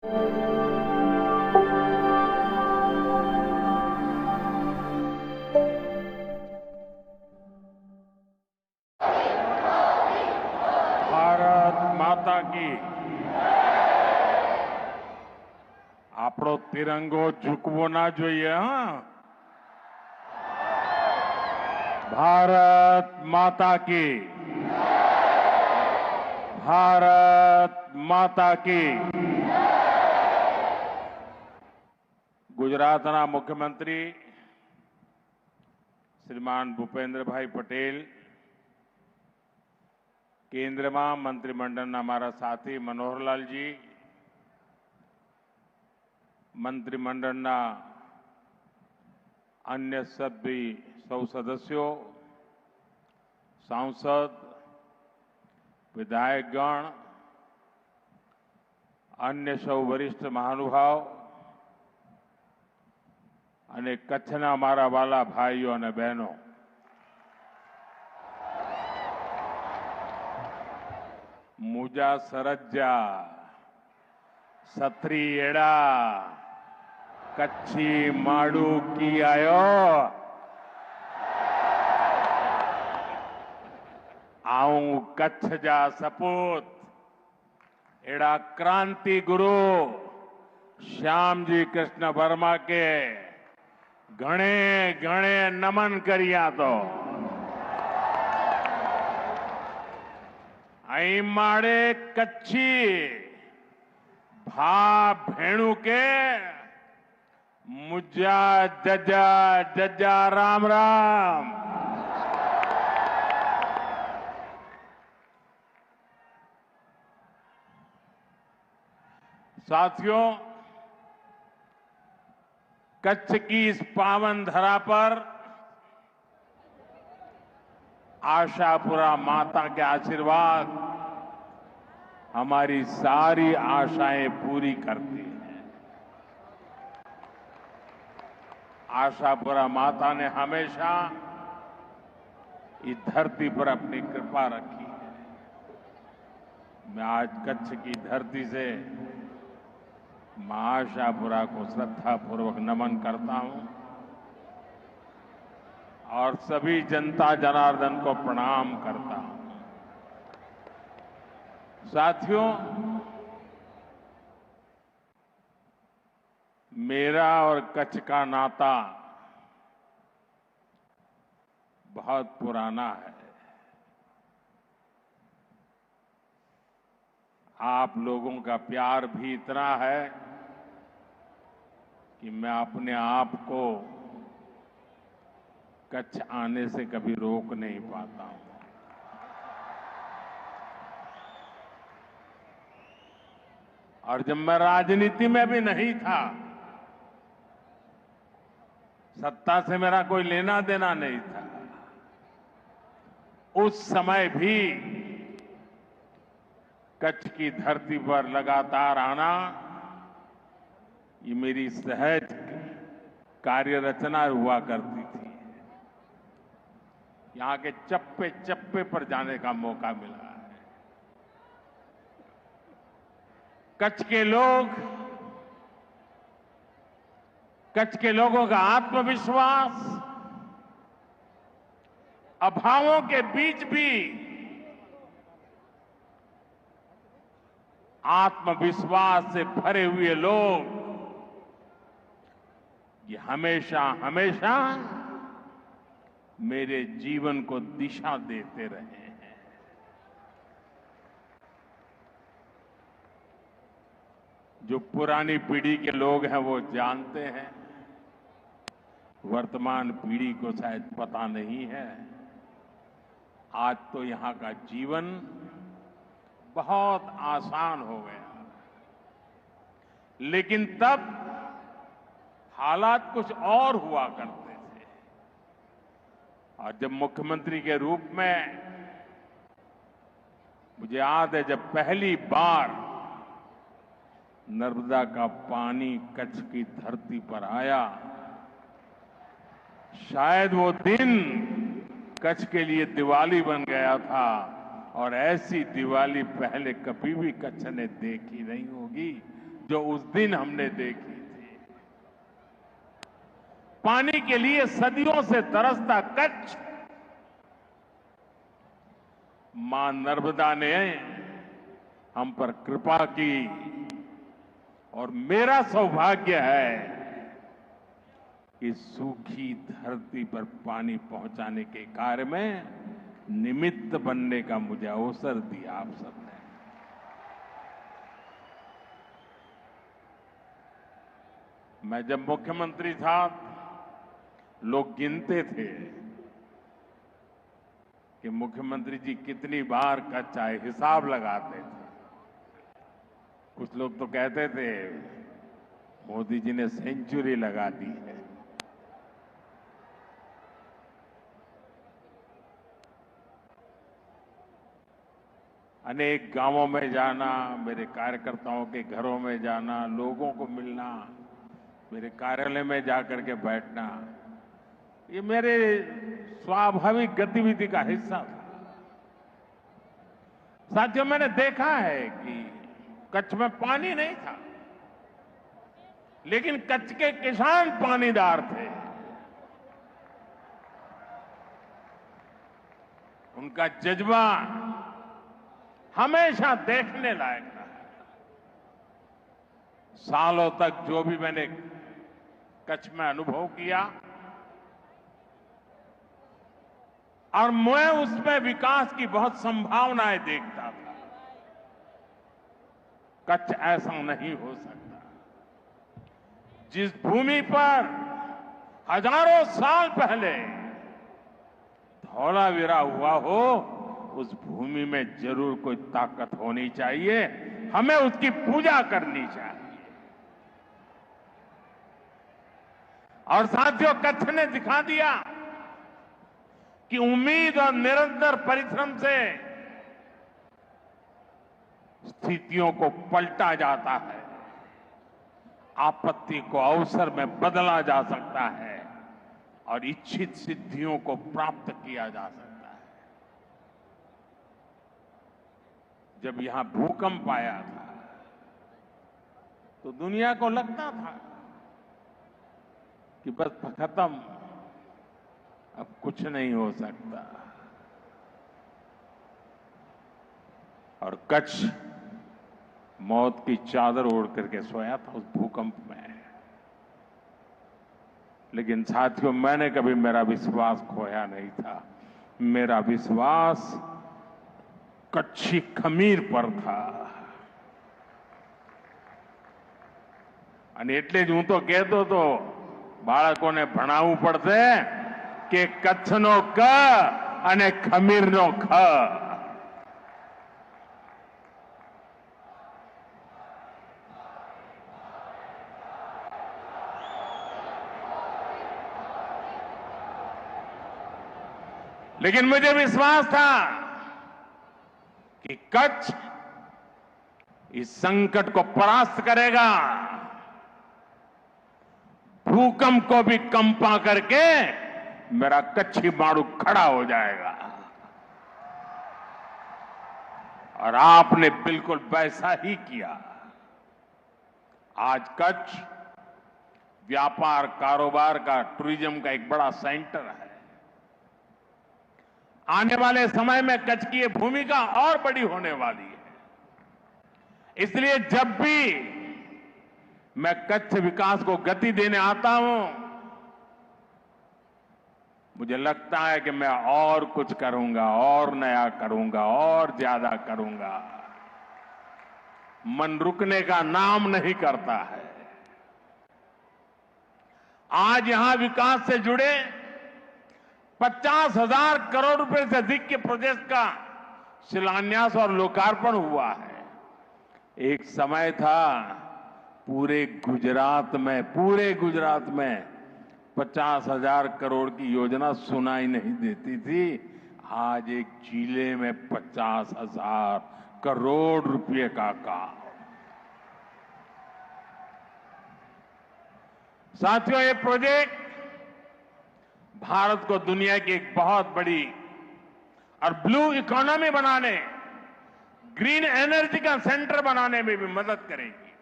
ભારત માતા की આપણો તિરંગો ઝૂકવો ના જોઈએ. હા, ભારત માતા की, ભારત માતા की. ગુજરાતના મુખ્યમંત્રી શ્રીમાન ભૂપેન્દ્રભાઈ પટેલ, કેન્દ્રમાં મંત્રીમંડળના મારા સાથી મનોહરલાલજી, મંત્રીમંડળના अन्य सभी सौ सदस्यों, सांसद, विधायकगण, अन्य सौ वरिष्ठ महानुभाव અને કચ્છના મારા વાલા ભાઈઓ અને બહેનો, મુજા સરજ્જા સત્રી એડા કચ્છી માડુ की आयो. आऊं कच्छ जा सपूत एड़ा क्रांति गुरु श्याम जी कृष्ण वर्मा के घणे घणे नमन करिया. तो आई माड़े कच्छी भा भेणु के मुजा जजा जजा राम राम. साथियों, कच्छ की इस पावन धरा पर आशापुरा माता के आशीर्वाद हमारी सारी आशाएं पूरी करती है. आशापुरा माता ने हमेशा इस धरती पर अपनी कृपा रखी है. मैं आज कच्छ की धरती से मां आशापुरा को श्रद्धापूर्वक नमन करता हूं और सभी जनता जनार्दन को प्रणाम करता हूं. साथियों, मेरा और कच्छ का नाता बहुत पुराना है. आप लोगों का प्यार भी इतना है कि मैं अपने आप को कच्छ आने से कभी रोक नहीं पाता हूं. और जब मैं राजनीति में भी नहीं था, सत्ता से मेरा कोई लेना देना नहीं था, उस समय भी कच्छ की धरती पर लगातार आना ये मेरी सहज कार्य रचना हुआ करती थी. यहां के चप्पे चप्पे पर जाने का मौका मिला है. कच्छ के लोगों का आत्मविश्वास अभावों के बीच भी आत्मविश्वास से भरे हुए लोग ये हमेशा हमेशा मेरे जीवन को दिशा देते रहे हैं. जो पुरानी पीढ़ी के लोग हैं वो जानते हैं, वर्तमान पीढ़ी को शायद पता नहीं है. आज तो यहां का जीवन बहुत आसान हो गया, लेकिन तब हालात कुछ और हुआ करते थे. और जब मुख्यमंत्री के रूप में मुझे याद है, जब पहली बार नर्मदा का पानी कच्छ की धरती पर आया, शायद वो दिन कच्छ के लिए दिवाली बन गया था. और ऐसी दिवाली पहले कभी भी कच्छ ने देखी नहीं होगी जो उस दिन हमने देखी थी। पानी के लिए सदियों से तरसता कच्छ, मां नर्मदा ने हम पर कृपा की और मेरा सौभाग्य है कि सूखी धरती पर पानी पहुंचाने के कार्य में निमित्त बनने का मुझे अवसर दिया आप सबने। मैं जब मुख्यमंत्री था, लोग गिनते थे कि मुख्यमंत्री जी कितनी बार कच्छ आए, हिसाब लगाते थे। कुछ लोग तो कहते थे मोदी जी ने सेंचुरी लगा दी है। अनेक गांवों में जाना, मेरे कार्यकर्ताओं के घरों में जाना, लोगों को मिलना, मेरे कार्यालय में जाकर के बैठना, ये मेरे स्वाभाविक गतिविधि का हिस्सा था। साथियों, मैंने देखा है कि कच्छ में पानी नहीं था, लेकिन कच्छ के किसान पानीदार थे। उनका जज्बा हमेशा देखने लायक रहा। सालों तक जो भी मैंने कच्छ में अनुभव किया और मैं उसमें विकास की बहुत संभावनाएं देखता था। कच्छ ऐसा नहीं हो सकता। जिस भूमि पर हजारों साल पहले धौलावीरा हुआ हो, उस भूमि में जरूर कोई ताकत होनी चाहिए। हमें उसकी पूजा करनी चाहिए। और साथियों, कच्छ ने दिखा दिया कि उम्मीद और निरंतर परिश्रम से स्थितियों को पलटा जाता है, आपत्ति को अवसर में बदला जा सकता है और इच्छित सिद्धियों को प्राप्त किया जा सकता है। जब यहां भूकंप आया था तो दुनिया को लगता था कि बस खत्म, अब कुछ नहीं हो सकता। और कच्छ मौत की चादर ओढ़ करके सोया था उस भूकंप में। लेकिन साथियों, मैंने कभी मेरा विश्वास खोया नहीं था। मेरा विश्वास कच्छी खमीर पर था। અને એટલે જ હું તો કહેતો હતો, બાળકોને ભણાવવું પડશે કે કચ્છનો ક અને ખમીરનો ખ। लेकिन मुझे विश्वास था कि कच्छ इस संकट को परास्त करेगा, भूकंप को भी कंपा करके मेरा कच्छी मारू खड़ा हो जाएगा। और आपने बिल्कुल वैसा ही किया। आज कच्छ व्यापार कारोबार का, टूरिज्म का एक बड़ा सेंटर है। आने वाले समय में कच्छ की ये भूमिका और बड़ी होने वाली है। इसलिए जब भी मैं कच्छ विकास को गति देने आता हूं, मुझे लगता है कि मैं और कुछ करूंगा, और नया करूंगा, और ज्यादा करूंगा। मन रुकने का नाम नहीं करता है। आज यहां विकास से जुड़े 50,000 करोड़ रुपए से अधिक के प्रोजेक्ट का शिलान्यास और लोकार्पण हुआ है। एक समय था पूरे गुजरात में 50,000 करोड़ की योजना सुनाई नहीं देती थी। आज एक जिले में 50,000 करोड़ रुपए का काम। साथियों, ये प्रोजेक्ट भारत को दुनिया की एक बहुत बड़ी और ब्लू इकोनॉमी बनाने, ग्रीन एनर्जी का सेंटर बनाने में भी मदद करेगी।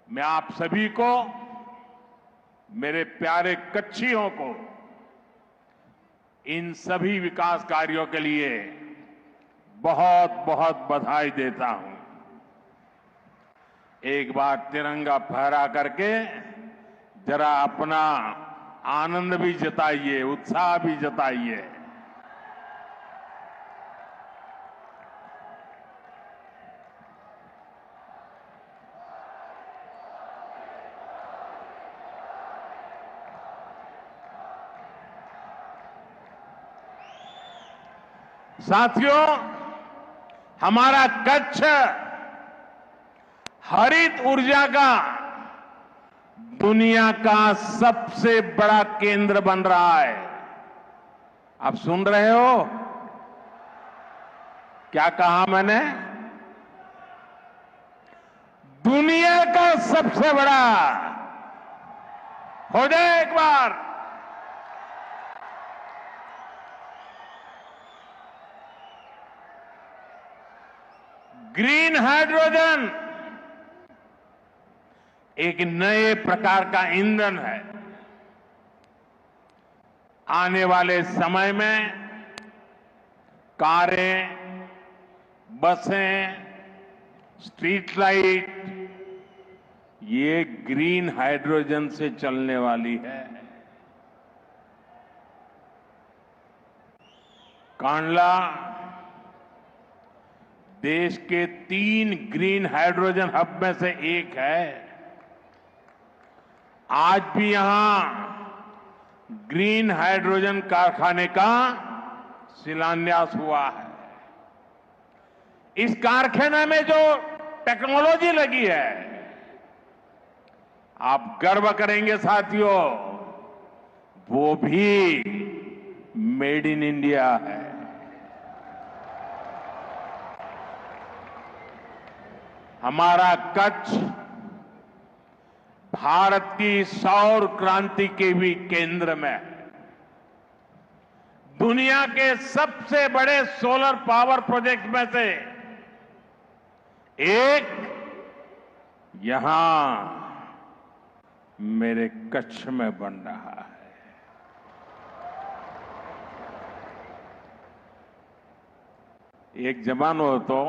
मैं आप सभी को, मेरे प्यारे कच्छियों को इन सभी विकास कार्यों के लिए बहुत बहुत बधाई देता हूं। एक बार तिरंगा फहरा करके जरा अपना आनंद भी जताइए, उत्साह भी जताइए। साथियों, हमारा कच्छ हरित ऊर्जा का दुनिया का सबसे बड़ा केंद्र बन रहा है। आप सुन रहे हो? क्या कहा मैंने? दुनिया का सबसे बड़ा। हो जाए एक बार। ग्रीन हाइड्रोजन एक नए प्रकार का ईंधन है। आने वाले समय में कारें, बसें, स्ट्रीट लाइट ये ग्रीन हाइड्रोजन से चलने वाली है। कांडला देश के 3 ग्रीन हाइड्रोजन हब में से एक है। आज भी यहां ग्रीन हाइड्रोजन कारखाने का शिलान्यास हुआ है। इस कारखाने में जो टेक्नोलॉजी लगी है, आप गर्व करेंगे साथियों, वो भी मेड इन इंडिया है। हमारा कच्छ भारत की सौर क्रांति के भी केंद्र में है। दुनिया के सबसे बड़े सोलर पावर प्रोजेक्ट में से एक यहां मेरे कच्छ में बन रहा है। एक जमानो હતો,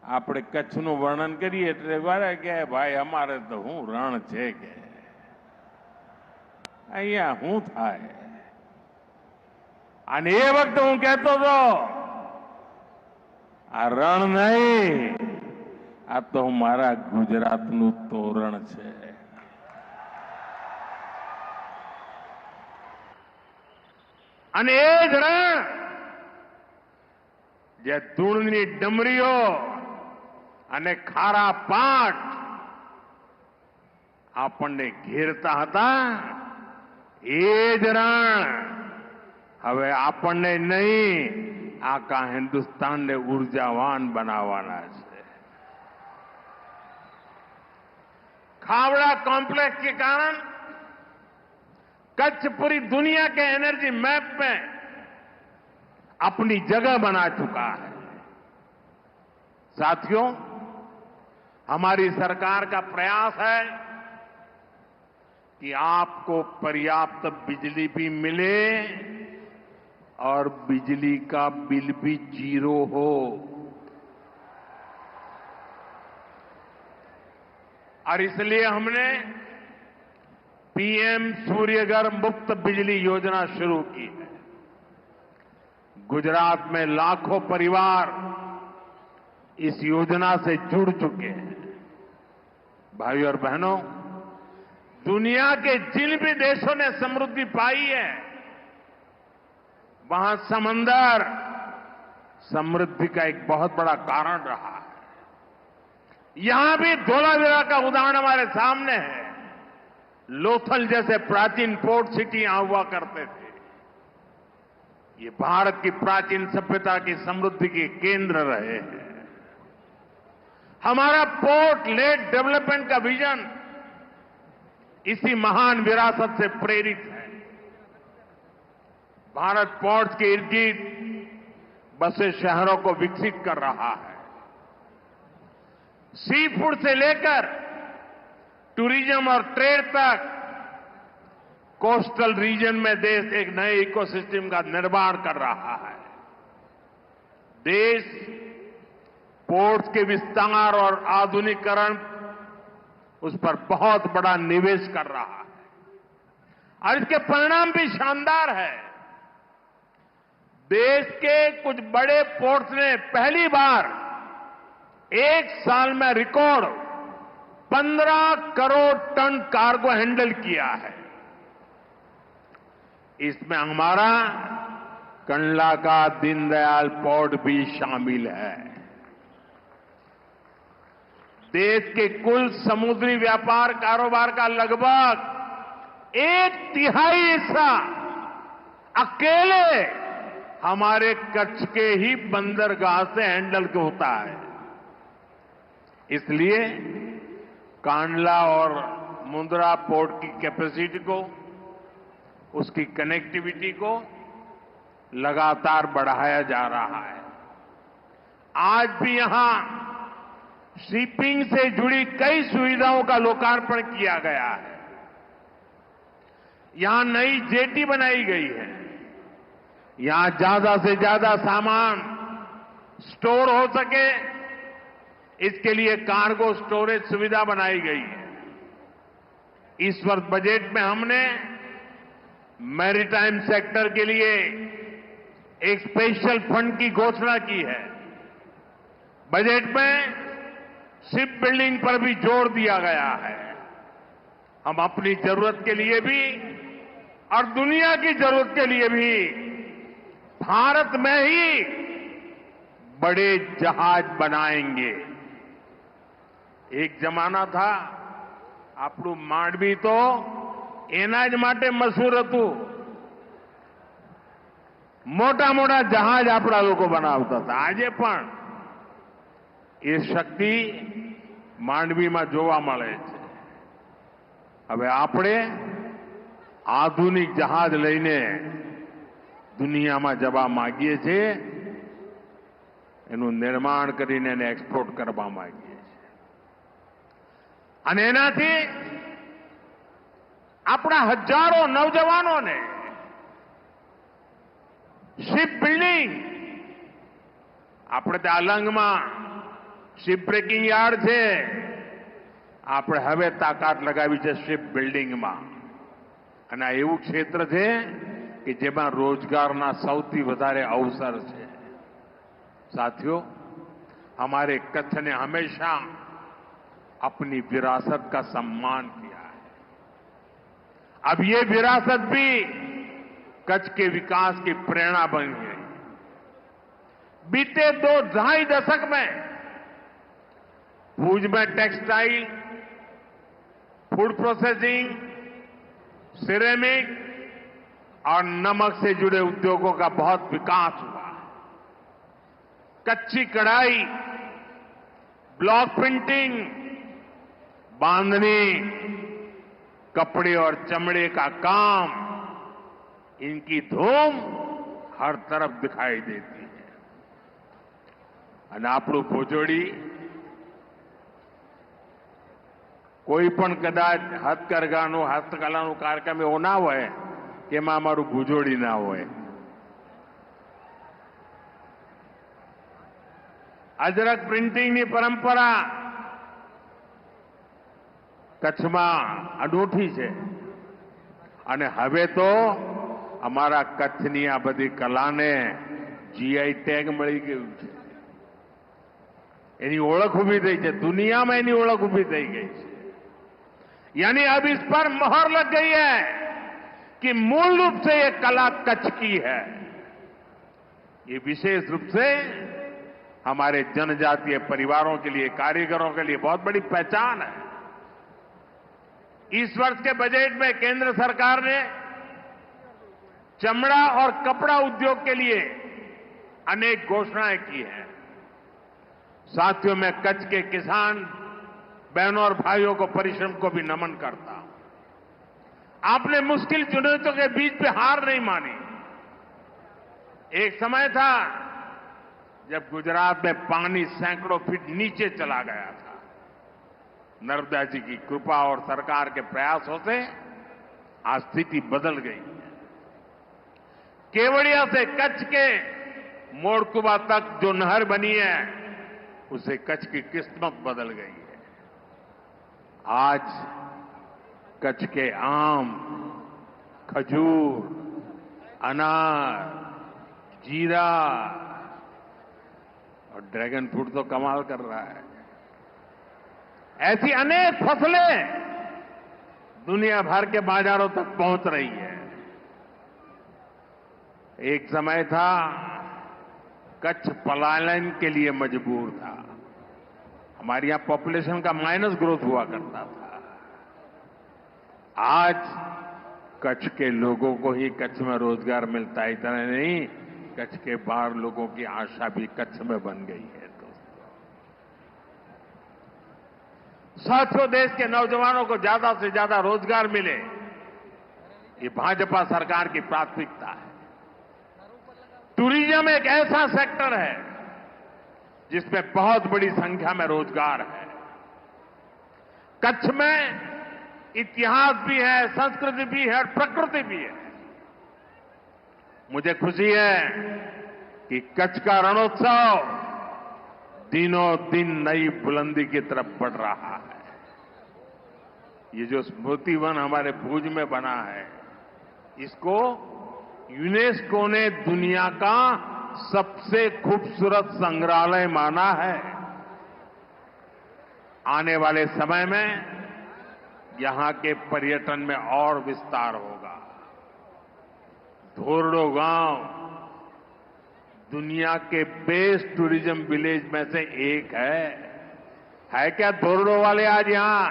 આપણે કચ્છનું વર્ણન કરીએ એટલે વારે કે ભાઈ અમારે તો હું રણ છે કે અહીંયા શું થાય। અને એ વખતે હું કહેતો હતો આ રણ નહીં, આ તો મારા ગુજરાતનું તોરણ છે। અને એ જ રણ જે ધૂળની ડમરીઓ અને ખારા પાટ આપણને ઘેરતા હતા, એ જ રણ હવે આપણને નહીં, આખા હિન્દુસ્તાનને ઉર્જાવાન બનાવવાના છે। खावड़ा कॉम्प्लेक्स के कारण कच्छ पूरी दुनिया के एनर्जी मैप में अपनी जगह बना चुका है। साथियों, हमारी सरकार का प्रयास है कि आपको पर्याप्त बिजली भी मिले और बिजली का बिल भी 0 हो। और इसलिए हमने पीएम सूर्यघर मुफ्त बिजली योजना शुरू की है। गुजरात में लाखों परिवार इस योजना से जुड़ चुके हैं। भाइयों और बहनों, दुनिया के जिन भी देशों ने समृद्धि पाई है, वहां समंदर समृद्धि का एक बहुत बड़ा कारण रहा है। यहां भी धोलावीरा का उदाहरण हमारे सामने है। लोथल जैसे प्राचीन पोर्ट सिटी यहां हुआ करते थे। ये भारत की प्राचीन सभ्यता की समृद्धि के केंद्र रहे हैं। हमारा पोर्ट लेड डेवलपमेंट का विजन इसी महान विरासत से प्रेरित है। भारत पोर्ट्स के इर्द गिर्द बसे शहरों को विकसित कर रहा है। सी फूड से लेकर टूरिज्म और ट्रेड तक कोस्टल रीजन में देश एक नए इकोसिस्टम का निर्माण कर रहा है। देश पोर्ट्स के विस्तार और आधुनिकीकरण उस पर बहुत बड़ा निवेश कर रहा है और इसके परिणाम भी शानदार है। देश के कुछ बड़े पोर्ट्स ने पहली बार एक साल में record 15 crore ton cargo handle किया है। इसमें हमारा कंडला का दीनदयाल पोर्ट भी शामिल है। देश के कुल समुद्री व्यापार कारोबार का लगभग 1/3 हिस्सा अकेले हमारे कच्छ के ही बंदरगाह से हैंडल होता है। इसलिए कांडला और मुंद्रा पोर्ट की कैपेसिटी को, उसकी कनेक्टिविटी को लगातार बढ़ाया जा रहा है। आज भी यहां शिपिंग से जुड़ी कई सुविधाओं का लोकार्पण किया गया है। यहां नई जेटी बनाई गई है। यहां ज्यादा से ज्यादा सामान स्टोर हो सके, इसके लिए कार्गो स्टोरेज सुविधा बनाई गई है। इस वर्ष बजट में हमने मैरीटाइम सेक्टर के लिए एक स्पेशल फंड की घोषणा की है। बजट में शिप बिल्डिंग पर भी जोर दिया गया है। हम अपनी जरूरत के लिए भी और दुनिया की जरूरत के लिए भी भारत में ही बड़े जहाज बनाएंगे। एक जमाना था, આપણું માંડવી તો એના જ માટે મશહૂર હતું। મોટા મોટા જહાજ આપણા લોકો બનાવતા હતા। આજે પણ એ શક્તિ માંડવીમાં જોવા મળે છે। હવે આપણે આધુનિક જહાજ લઈને દુનિયામાં જવા માંગીએ છીએ, એનું નિર્માણ કરીને એને એક્સપોર્ટ કરવા માંગીએ છીએ। અને એનાથી આપણા હજારો નવજવાનોને શિપ બિલ્ડિંગ, આપણે ત્યાં અલંગમાં શિપ બ્રેકિંગ યાર્ડ છે, આપણે હવે તાકાત લગાવી છે શિપ બિલ્ડિંગમાં। અને આ એવું ક્ષેત્ર છે કે જેમાં રોજગારના સૌથી વધારે અવસર છે। साथियों, हमारे कच्छ ने हमेशा अपनी विरासत का सम्मान किया है। अब ये विरासत भी कच्छ के विकास की प्रेरणा बन गई। बीते 2-2.5 दशक में भुज में टेक्सटाइल, फूड प्रोसेसिंग, सिरेमिक और नमक से जुड़े उद्योगों का बहुत विकास हुआ। कच्ची कढ़ाई, ब्लॉक प्रिंटिंग, बांधनी, कपड़े और चमड़े का काम, इनकी धूम हर तरफ दिखाई देती है। અને આપણું ભુજોડી કોઈ પણ કદાચ હસ્તકલાનો કાર્યક્રમ એવો ના હોય કે એમાં અમારું ભુજોડી ના હોય। અજરક પ્રિન્ટિંગની પરંપરા કચ્છમાં અનોઠી છે અને હવે તો અમારા કચ્છની આ બધી કલાને જીઆઈ ટેગ મળી ગયું છે। એની ઓળખ ઊભી થઈ છે, દુનિયામાં એની ઓળખ ઊભી થઈ ગઈ છે। यानी अब इस पर मोहर लग गई है कि मूल रूप से ये कला कच्छ की है। ये विशेष रूप से हमारे जनजातीय परिवारों के लिए, कारीगरों के लिए बहुत बड़ी पहचान है। इस वर्ष के बजट में केंद्र सरकार ने चमड़ा और कपड़ा उद्योग के लिए अनेक घोषणाएं की हैं। साथियों, मैं कच्छ के किसान बहनों और भाइयों को, परिश्रम को भी नमन करता हूं। आपने मुश्किल चुनौतियों के बीच भी हार नहीं मानी। एक समय था जब गुजरात में पानी सैकड़ों फीट नीचे चला गया था। नर्मदा जी की कृपा और सरकार के प्रयासों से आज स्थिति बदल गई है। केवड़िया से कच्छ के मोड़कुबा तक जो नहर बनी है, उससे कच्छ की किस्मत बदल गई है। आज कच्छ के आम, खजूर, अनार, जीरा और ड्रैगन फ्रूट तो कमाल कर रहा है। ऐसी अनेक फसलें दुनिया भर के बाजारों तक पहुंच रही है। एक समय था कच्छ पलायन के लिए मजबूर था। हमारे यहां पॉपुलेशन का माइनस ग्रोथ हुआ करता था। आज कच्छ के लोगों को ही कच्छ में रोजगार मिलता है। इतना नहीं, कच्छ के बाहर लोगों की आशा भी कच्छ में बन गई है। साथियों, देश के नौजवानों को ज्यादा से ज्यादा रोजगार मिले, ये भाजपा सरकार की प्राथमिकता है। टूरिज्म एक ऐसा सेक्टर है जिसमें बहुत बड़ी संख्या में रोजगार है। कच्छ में इतिहास भी है, संस्कृति भी है और प्रकृति भी है। मुझे खुशी है कि कच्छ का रणोत्सव दिनों दिन नई बुलंदी की तरफ बढ़ रहा है। ये जो स्मृति वन हमारे भुज में बना है, इसको यूनेस्को ने दुनिया का सबसे खूबसूरत संग्रहालय माना है। आने वाले समय में यहां के पर्यटन में और विस्तार होगा। धोरडो गांव दुनिया के बेस्ट टूरिज्म विलेज में से एक है क्या धोरडो वाले? आज यहां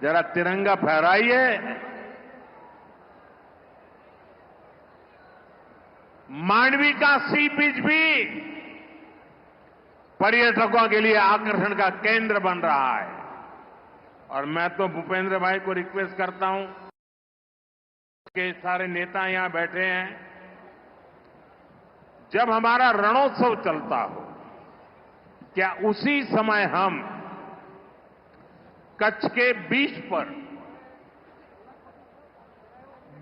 जरा तिरंगा फहराइए। मांडवी का सी बीच भी पर्यटकों के लिए आकर्षण का केंद्र बन रहा है। और मैं तो भूपेंद्र भाई को रिक्वेस्ट करता हूं कि सारे नेता यहां बैठे हैं, जब हमारा रणोत्सव चलता हो, क्या उसी समय हम कच्छ के बीच पर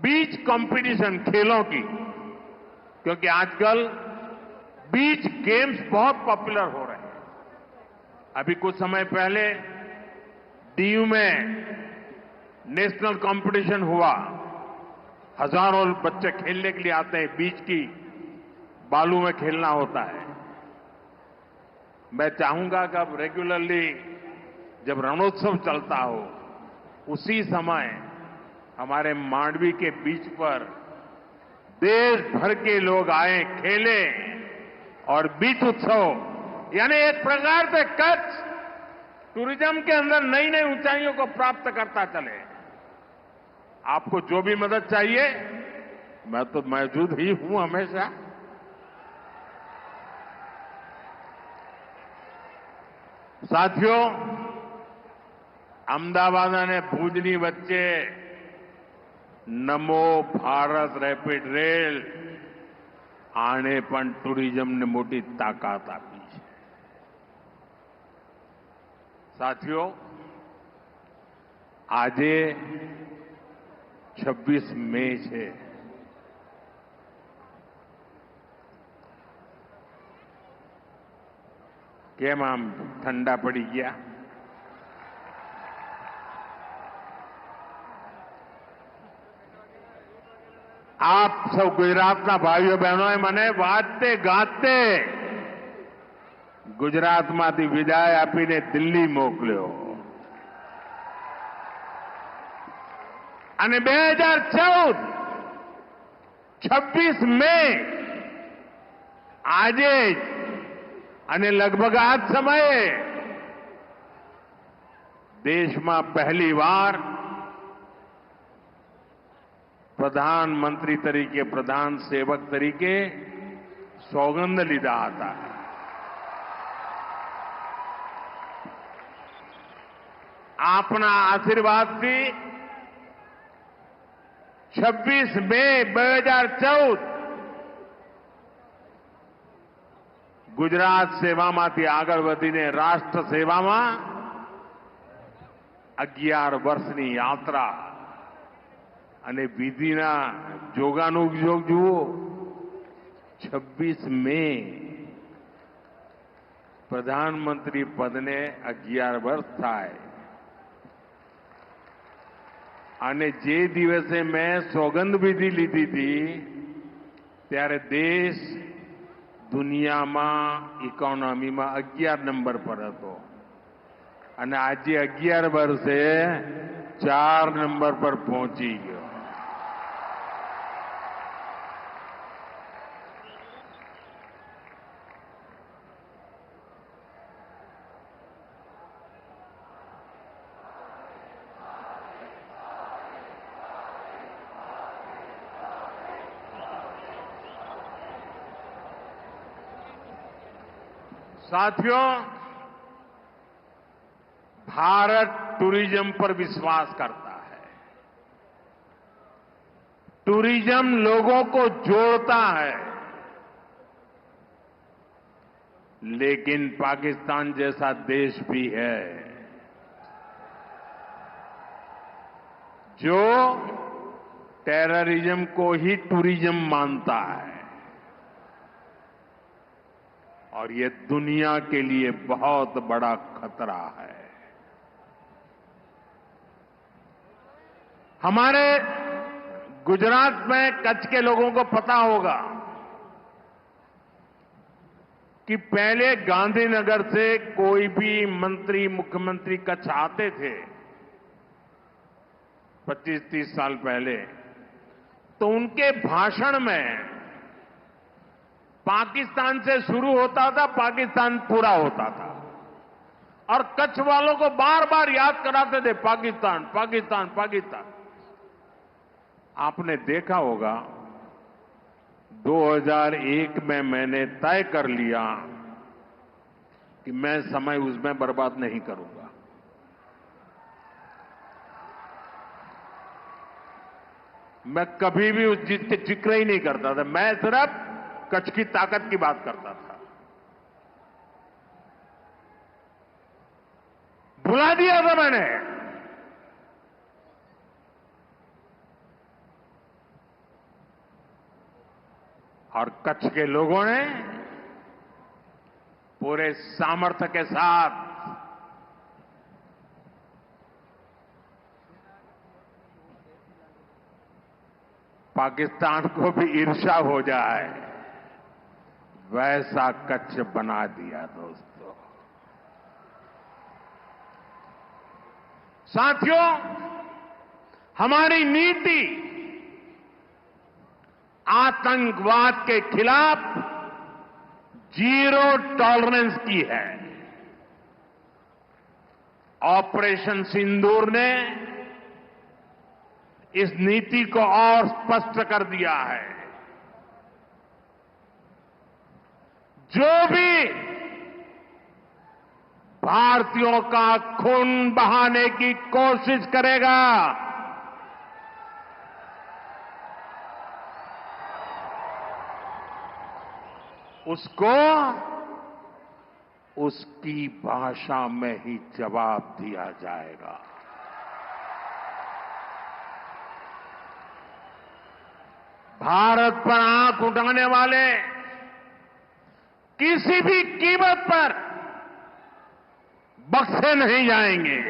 बीच कंपटीशन खेलों की, क्योंकि आजकल बीच गेम्स बहुत पॉपुलर हो रहे हैं। अभी कुछ समय पहले डीयू में नेशनल कंपटीशन हुआ। हजारों बच्चे खेलने के लिए आते हैं। बीच की बालू में खेलना होता है। मैं चाहूंगा कि अब रेगुलरली जब रणोत्सव चलता हो, उसी समय हमारे मांडवी के बीच पर देश भर के लोग आए, खेले और बीच उत्सव, यानी एक प्रकार से कच्छ टूरिज्म के अंदर नई नई ऊंचाइयों को प्राप्त करता चले। आपको जो भी मदद चाहिए, मैं तो मौजूद ही हूं हमेशा। साथियों, अहमदाबाद ने भुजनी वच्चे नमो भारत રેપિડ રેલ આને પણ ટુરિઝમને મોટી તાકાત આપી છે। સાથીઓ, આજે 26 મે છે। કેમ આમ ઠંડા પડી ગયા? આપ સૌ ગુજરાતના ભાઈઓ બહેનોએ મને વાજતે ગાતે ગુજરાતમાંથી વિદાય આપીને દિલ્હી મોકલ્યો અને 2014 26 મે આજે જ અને લગભગ આ જ સમયે દેશમાં પહેલીવાર प्रधानमंत्री तरीके, प्रधान सेवक तरीके सौगंध लीधा आता है। आपना आशीर्वाद थी 26 મે 2014 ગુજરાત સેવામાંથી આગળ વધીને રાષ્ટ્ર સેવામાં 11 વર્ષની યાત્રા અને વિધિના જોગાનુજોગ જુઓ. 26 મે પ્રધાનમંત્રી પદને 11 વર્ષ થાય અને જે દિવસે મેં સોગંદ વિધિ લીધી હતી ત્યારે દેશ દુનિયામાં ઇકોનોમીમાં 11 નંબર પર હતો અને આજે 11 વર્ષે 4 નંબર પર પહોંચી ગયો. साथियों, भारत टूरिज्म पर विश्वास करता है. टूरिज्म लोगों को जोड़ता है. लेकिन पाकिस्तान जैसा देश भी है जो टेररिज्म को ही टूरिज्म मानता है और ये दुनिया के लिए बहुत बड़ा खतरा है. हमारे गुजरात में कच्छ के लोगों को पता होगा कि पहले गांधीनगर से कोई भी मंत्री मुख्यमंत्री कच्छ आते थे 25-30 साल पहले, तो उनके भाषण में पाकिस्तान से शुरू होता था, पाकिस्तान पूरा होता था और कच्छ वालों को बार बार याद कराते थे पाकिस्तान पाकिस्तान पाकिस्तान. आपने देखा होगा 2001 में मैंने तय कर लिया कि मैं समय उसमें बर्बाद नहीं करूंगा. मैं कभी भी उस चीज के जिक्र ही नहीं करता था. मैं सिर्फ कच्छ की ताकत की बात करता था. भुला दिया था मैंने. और कच्छ के लोगों ने पूरे सामर्थ्य के साथ पाकिस्तान को भी ईर्ष्या हो जाए वैसा कच्छ बना दिया. दोस्तों, साथियों, हमारी नीति आतंकवाद के खिलाफ जीरो टॉलरेंस की है. ऑपरेशन सिंदूर ने इस नीति को और स्पष्ट कर दिया है. जो भी भारतीयों का खून बहाने की कोशिश करेगा उसको उसकी भाषा में ही जवाब दिया जाएगा. भारत पर आंख उठाने वाले किसी भी कीमत पर बख्शे नहीं जाएंगे.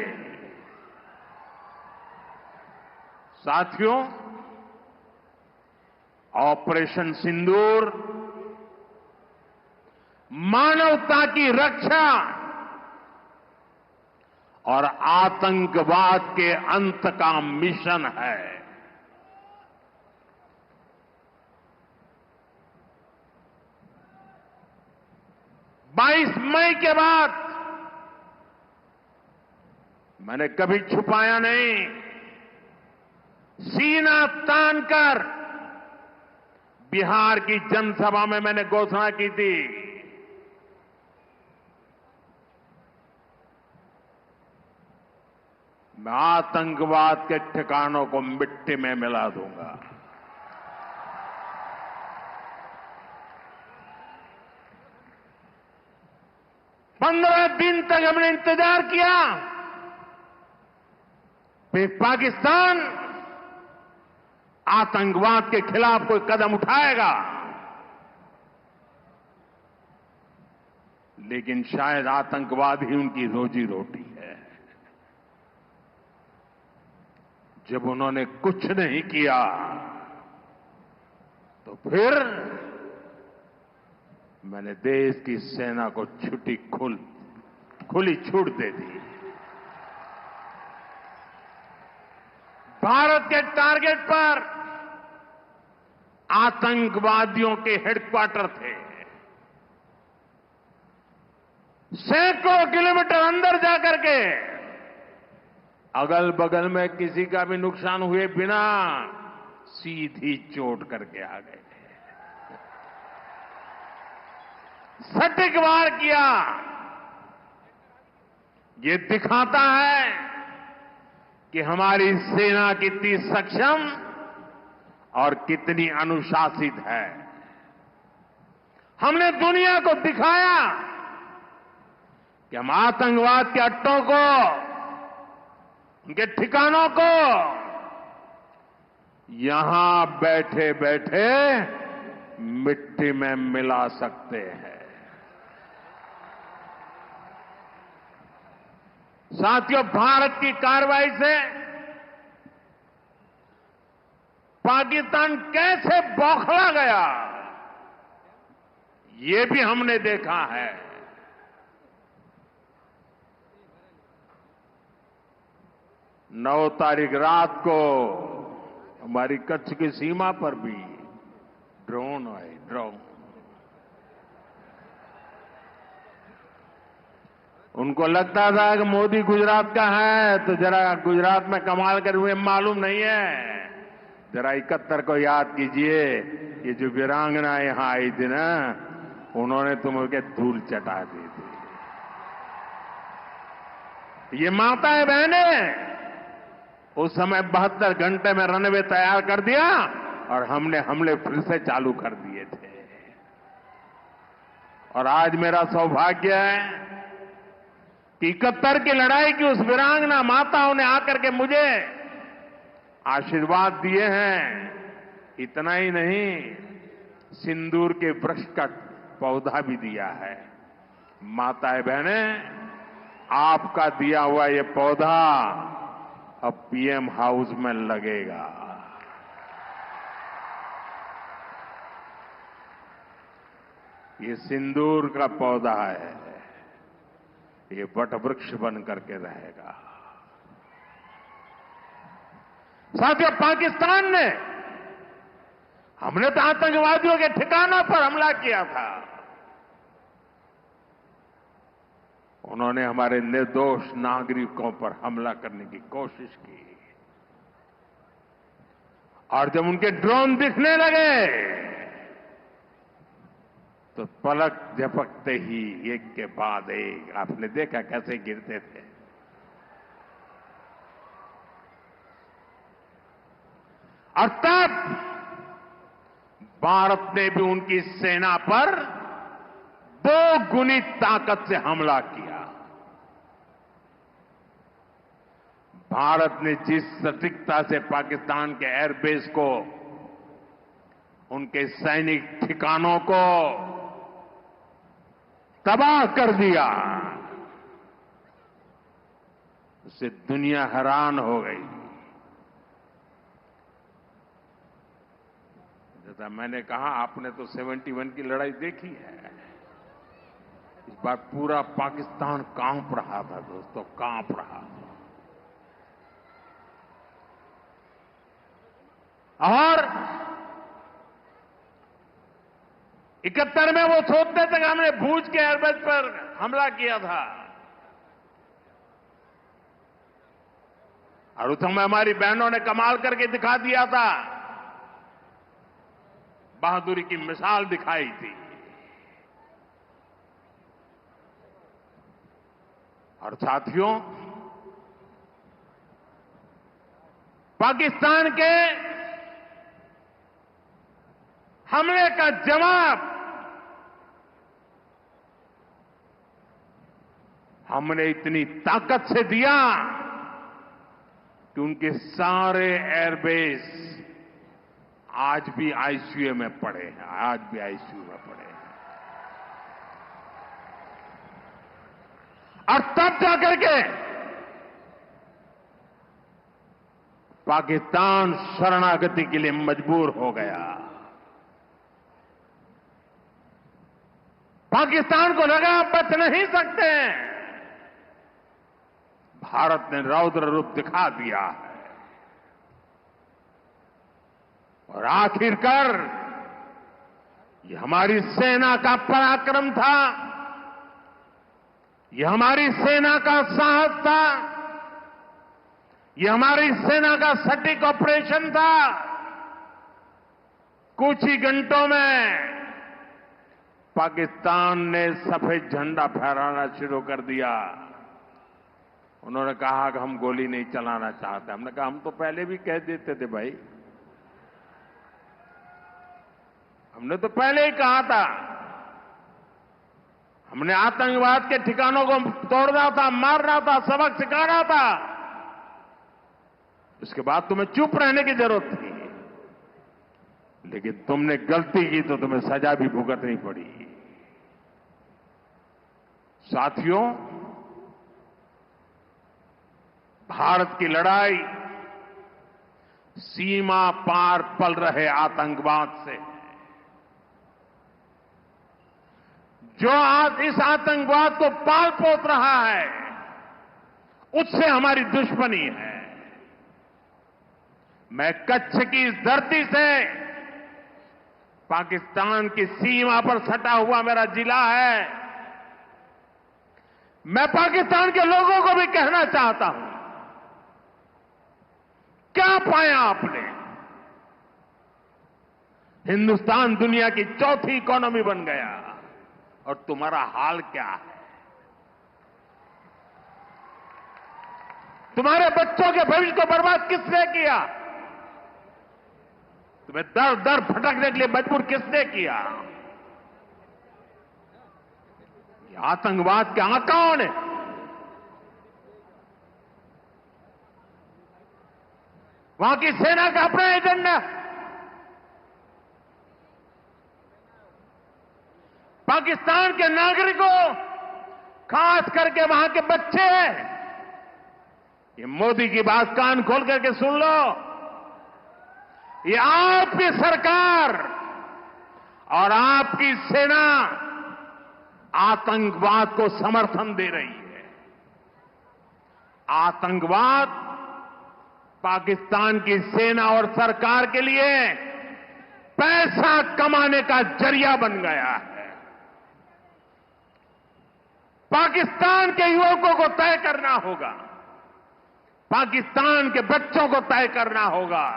साथियों, ऑपरेशन सिंदूर मानवता की रक्षा और आतंकवाद के अंत का मिशन है. 22 मई के बाद मैंने कभी छुपाया नहीं, सीना तानकर बिहार की जनसभा में मैंने घोषणा की थी, मैं आतंकवाद के ठिकानों को मिट्टी में मिला दूंगा. पंद्रह दिन तक हमने इंतजार किया. पाकिस्तान आतंकवाद के खिलाफ कोई कदम उठाएगा, लेकिन शायद आतंकवाद ही उनकी रोजी रोटी है। जब उन्होंने कुछ नहीं किया तो फिर मैंने देश की सेना को खुली छूट दे दी। भारत के टारगेट पर आतंकवादियों के हेडक्वार्टर थे। सैकड़ों किलोमीटर अंदर जाकर के अगल बगल में किसी का भी नुकसान हुए बिना सीधी चोट करके आ गए। सटीक वार किया। ये दिखाता है कि हमारी सेना कितनी सक्षम और कितनी अनुशासित है। हमने दुनिया को दिखाया कि हम आतंकवाद के अड्डों को, उनके ठिकानों को यहां बैठे बैठे मिट्टी में मिला सकते हैं। साथियों, भारत की कार्रवाई से पाकिस्तान कैसे बौखला गया, ये भी हमने देखा है। 9 तारीख रात को हमारी कच्छ की सीमा पर भी ड्रोन आए। उनको लगता था कि मोदी गुजरात का है तो जरा गुजरात में कमाल कर हुए मालूम नहीं है। जरा 71 को याद कीजिए, ये जो वीरांगना यहां आई थी ना, उन्होंने तुमके धूल चटा दी थी। ये माताएं बहनें उस समय 72 घंटे में रनवे तैयार कर दिया और हमने हमले फिर से चालू कर दिए थे। और आज मेरा सौभाग्य है कि 71 की लड़ाई की उस वीरांगना माताओं ने आकर के मुझे आशीर्वाद दिए हैं। इतना ही नहीं, सिंदूर के वृक्ष का पौधा भी दिया है। माताएं बहनें, आपका दिया हुआ ये पौधा अब पीएम हाउस में लगेगा। ये सिंदूर का पौधा है, ये वट वृक्ष बन करके रहेगा। साथियों, पाकिस्तान ने, हमने तो आतंकवादियों के ठिकानों पर हमला किया था। उन्होंने हमारे निर्दोष नागरिकों पर हमला करने की कोशिश की। और जब उनके ड्रोन दिखने लगे तो पलक झपकते ही एक के बाद एक, आपने देखा कैसे गिरते थे। और तब भारत ने भी उनकी सेना पर 2 गुनी ताकत से हमला किया। भारत ने जिस सटीकता से पाकिस्तान के एयरबेस को, उनके सैनिक ठिकानों को तबाह कर दिया, उससे दुनिया हैरान हो गई। जैसा मैंने कहा, आपने तो 71 की लड़ाई देखी है। इस बार पूरा पाकिस्तान कांप रहा था दोस्तों, कांप रहा था। और 71 में वो सोचते थे कि हमने भूज के एयरबेस पर हमला किया था। और उस समय हमारी बहनों ने कमाल करके दिखा दिया था, बहादुरी की मिसाल दिखाई थी। और साथियों, पाकिस्तान के हमले का जवाब हमने इतनी ताकत से दिया कि उनके सारे एयरबेस आज भी आईसीयू में पड़े हैं, आज भी आईसीयू में पड़े हैं। और तब जाकर के पाकिस्तान शरणागति के लिए मजबूर हो गया। पाकिस्तान को लगा बच नहीं सकते। भारत ने रौद्र रूप दिखा दिया है और आखिरकार ये हमारी सेना का पराक्रम था, ये हमारी सेना का साहस था, ये हमारी सेना का सटीक ऑपरेशन था। कुछ ही घंटों में पाकिस्तान ने सफेद झंडा फहराना शुरू कर दिया। उन्होंने कहा कि हम गोली नहीं चलाना चाहते। हमने कहा हम तो पहले भी कह देते थे भाई, हमने तो पहले ही कहा था। हमने आतंकवाद के ठिकानों को तोड़ना था, मारना था, सबक सिखाना था। उसके बाद तुम्हें चुप रहने की जरूरत थी, लेकिन तुमने गलती की तो तुम्हें सजा भी भुगतनी पड़ी। साथियों, भारत की लड़ाई सीमा पार पल रहे आतंकवाद से। जो आज इस आतंकवाद को पाल पोस रहा है, उससे हमारी दुश्मनी है। मैं कच्छ की इस धरती से, पाकिस्तान की सीमा पर सटा हुआ मेरा जिला है, मैं पाकिस्तान के लोगों को भी कहना चाहता हूं, क्या पाया आपने? हिंदुस्तान दुनिया की चौथी इकोनॉमी बन गया और तुम्हारा हाल क्या है? तुम्हारे बच्चों के भविष्य को बर्बाद किसने किया? तुम्हें दर दर भटकने के लिए मजबूर किसने किया? ये आतंकवाद के आकाओं ने। वहां की सेना का अपना एजेंडा। पाकिस्तान के नागरिकों, खास करके वहां के बच्चे, ये मोदी की बात कान खोल करके सुन लो। ये आपकी सरकार और आपकी सेना आतंकवाद को समर्थन दे रही है। आतंकवाद पाकिस्तान की सेना और सरकार के लिए पैसा कमाने का जरिया बन गया है। पाकिस्तान के युवकों को तय करना होगा, पाकिस्तान के बच्चों को तय करना होगा,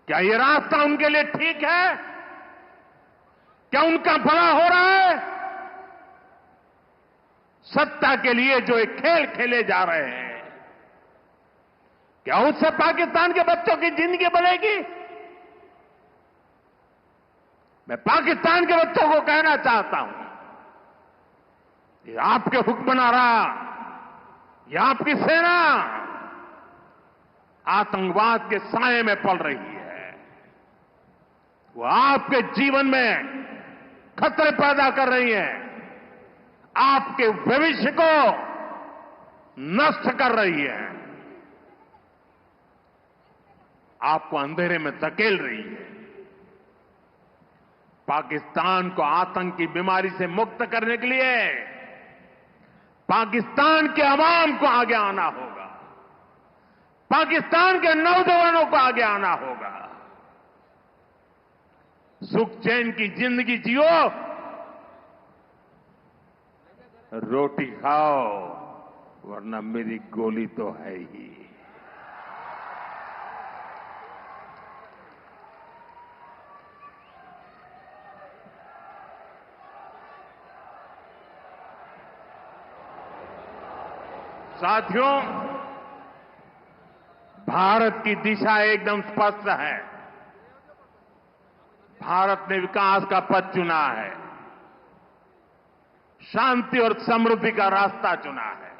क्या ये रास्ता उनके लिए ठीक है? क्या उनका भला हो रहा है? सत्ता के लिए जो एक खेल खेले जा रहे हैं, क्या उससे पाकिस्तान के बच्चों की जिंदगी बनेगी? मैं पाकिस्तान के बच्चों को कहना चाहता हूं, ये आपके हुक्मनारा, ये आपकी सेना आतंकवाद के साए में पल रही है। वो आपके जीवन में खतरे पैदा कर रही है, आपके भविष्य को नष्ट कर रही है, आपको अंधेरे में धकेल रही है। पाकिस्तान को आतंक की बीमारी से मुक्त करने के लिए पाकिस्तान के अवाम को आगे आना होगा, पाकिस्तान के नौजवानों को आगे आना होगा। सुख चैन की जिंदगी जियो, रोटी खाओ, वरना मेरी गोली तो है ही। साथियों, भारत की दिशा एकदम स्पष्ट है। भारत ने विकास का पथ चुना है, शांति और समृद्धि का रास्ता चुना है।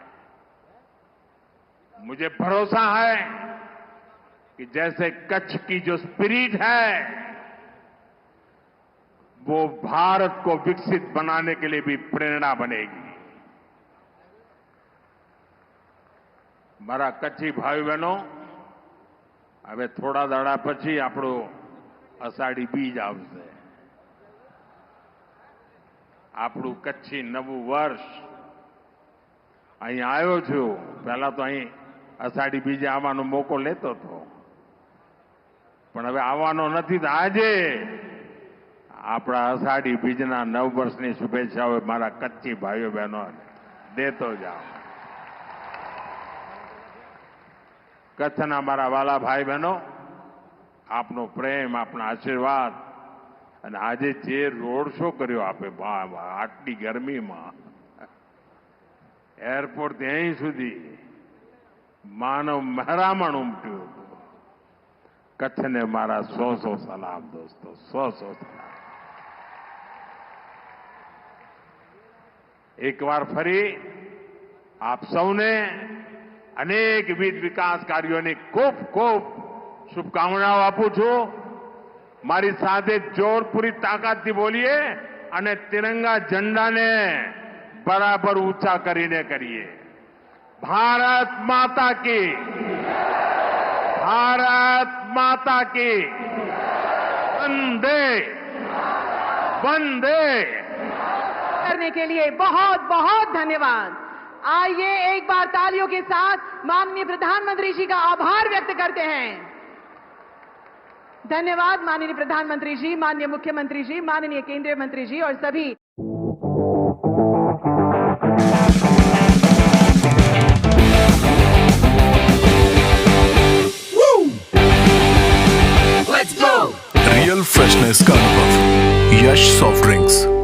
मुझे भरोसा है कि जैसे कच्छ की जो स्पिरिट है वो भारत को विकसित बनाने के लिए भी प्रेरणा बनेगी। મારા કચ્છી ભાઈ બહેનો, હવે થોડા દાડા પછી આપણું અષાઢી બીજ આવશે, આપણું કચ્છી નવું વર્ષ। અહીં આવ્યો છું, પહેલા તો અહીં અષાઢી બીજે આવવાનો મોકો લેતો હતો, પણ હવે આવવાનો નથી, તો આજે આપણા અષાઢી બીજના નવ વર્ષની શુભેચ્છાઓ મારા કચ્છી ભાઈઓ બહેનો દેતો જાઓ। કચ્છના મારા વાલા ભાઈ બહેનો, આપનો પ્રેમ, આપના આશીર્વાદ અને આજે જે રોડ શો કર્યો આપે આટલી ગરમીમાં, એરપોર્ટ અહીં સુધી માનવ મહેરામણ ઉમટ્યું હતું। કચ્છને મારા 100 સલામ દોસ્તો, 100 સલામ। એક વાર ફરી આપ સૌને અનેકવિધ વિકાસ કાર્યોની ખૂબ ખૂબ શુભકામનાઓ આપું છું। મારી સાથે જોર પૂરી તાકાતથી બોલીએ અને તિરંગા ઝંડાને બરાબર ઊંચા કરીને કરીએ। ભારત માતા की, भारत माता की, वंदे वंदे। करने के लिए बहुत बहुत धन्यवाद। आइए एक बार तालियों के साथ माननीय प्रधानमंत्री जी का आभार व्यक्त करते हैं। धन्यवाद माननीय प्रधानमंत्री जी, माननीय मुख्यमंत्री जी, माननीय केंद्रीय मंत्री जी और सभी। रियल फ्रेशनेस का अनुभव, यश सॉफ्ट ड्रिंक्स।